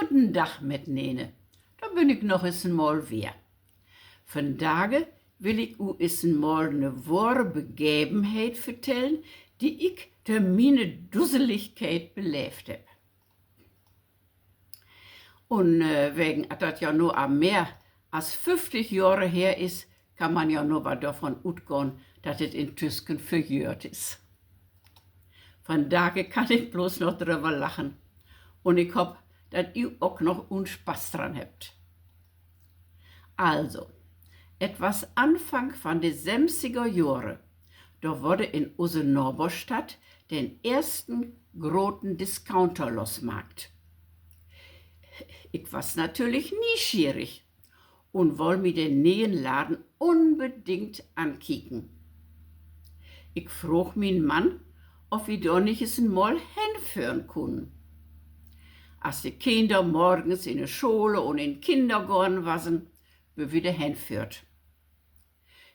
Guten Tag mitnehmen. Da bin ich noch eens mal weer. Vandaag will ik u eens mal eine wahre Begebenheit vertellen, die ich durch meine Dusseligkeit beleefd heb. Und wegen, dat ja nur am mehr als 50 Jahre her ist, kann man ja nur was davon utgehen, dass es in Tüsken verjährt ist. Von daher kann ich bloß noch drüber lachen. Und ich hoffe, dass ihr auch noch Spaß dran habt. Also, etwas Anfang von den 70er Jahre, da wurde in unsere Nachbarstadt den ersten großen Discounter losmarkt. Ich war natürlich neugierig und wollte mir den neuen Laden unbedingt ankicken. Ich frug meinen Mann, ob wir da nicht mal hinführen können. Als die Kinder morgens in der Schule und in den Kindergarten waren, wir wieder hinführt.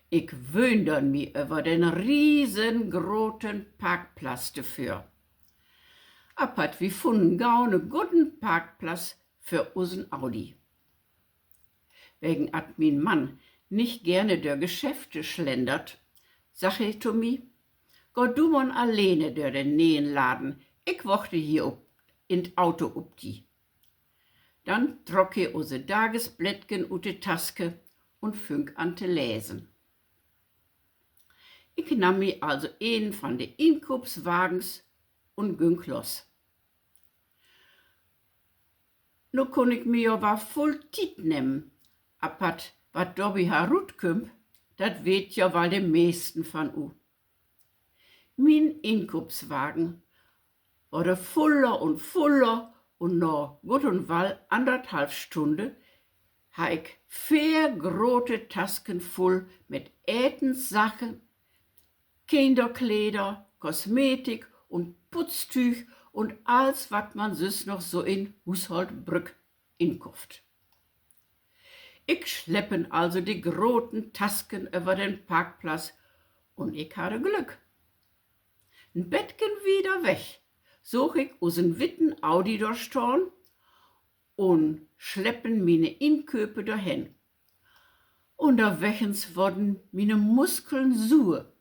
Ich wundere mich über den riesengroßen Parkplatz dafür. Apat wir funden gau einen guten Parkplatz für unseren Audi. Wegen at mein Mann nicht gerne der Geschäfte schlendert, sag ich zu mir, geh du mal alleine durch den neuen Laden, ich warte hier in Auto up die. Dann trock ich unsere Tagesblättchen ut die Taske und fünk an zu lesen. Ich nahm mir also einen von den Inkaufswagens und ging los. Nu kon ich mir ja war voll Tiet nehmen, apat wat dobi herutkommt, dat weet ja wohl de meisten von u. Mein Inkaufswagen wurde voller und nach gut und wohl 1,5 Stunden ha ich 4 große Tasken voll mit Ätenssachen, Kinderkleider, Kosmetik und Putztüch und alles, was man süß noch so in Hushaltbrück inkauft. Ich schleppen also die großen Tasken über den Parkplatz und ich hatte Glück. Ein Bettchen wieder weg, such ich unseren witten Audi durchstorn und schleppen meine Inköpe dahin. Unterwegs wurden meine Muskeln sur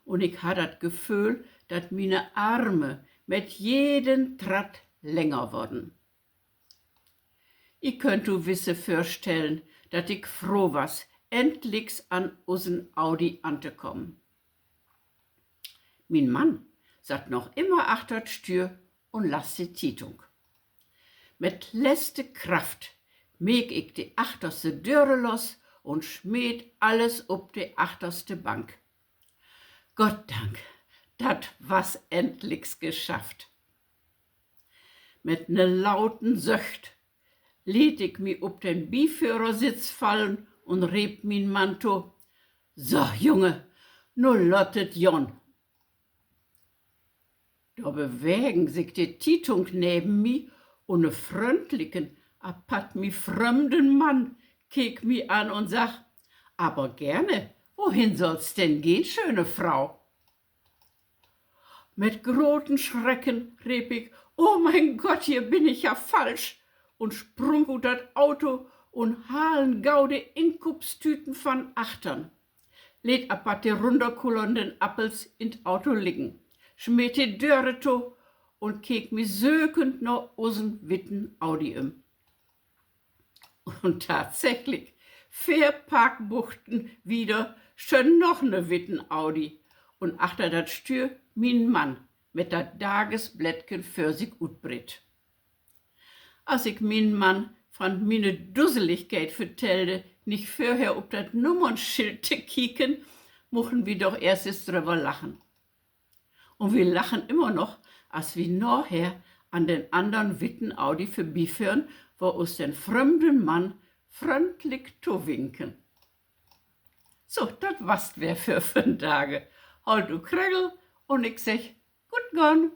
und ich hatte das Gefühl, dass meine Arme mit jedem Tritt länger wurden. Ich könnt du wisse vorstellen, dass ich froh war, endlich an unseren Audi anzukommen. Mein Mann satt noch immer achter Stür und las die Zeitung. Mit letzter Kraft meg ich die achterste Türe los und schmied alles ob die achterste Bank. Gott Dank, dat was endlich geschafft. Mit ne lauten Söcht liet ich mi ob den Beiführersitz fallen und rieb min Manto. So, Junge, nu lottet Jon. Da bewegen sich die Zeitung neben mi und ne freundlichen, apat mi fremden Mann kiek mi an und sag, aber gerne, wohin soll's denn gehen, schöne Frau? Mit großen Schrecken rieb ich, oh mein Gott, hier bin ich ja falsch, und sprung ut dat Auto und halen gaude Inkupstüten von achtern. Lädt apat die runterkullernden Appels in Auto liegen, schmiert die Dörre to und kiek mi sökend noch usen witten Audi im. Und tatsächlich, 4 Parkbuchten wieder, schon noch ne witten Audi und achter dat Stür min Mann mit dat Tagesblättchen für sich utbritt. Als ich min Mann von mine Dusseligkeit vertelle, nicht vorher ob dat Nummernschild te kieken, muchen wir doch erstes drüber lachen. Und wir lachen immer noch, als wir nachher an den anderen witten Audi vorbeiführen, wo uns den fremden Mann freundlich zuwinken. So, das war's wer für 5 Tage. Halt du Kregel und ich sag, gut gone.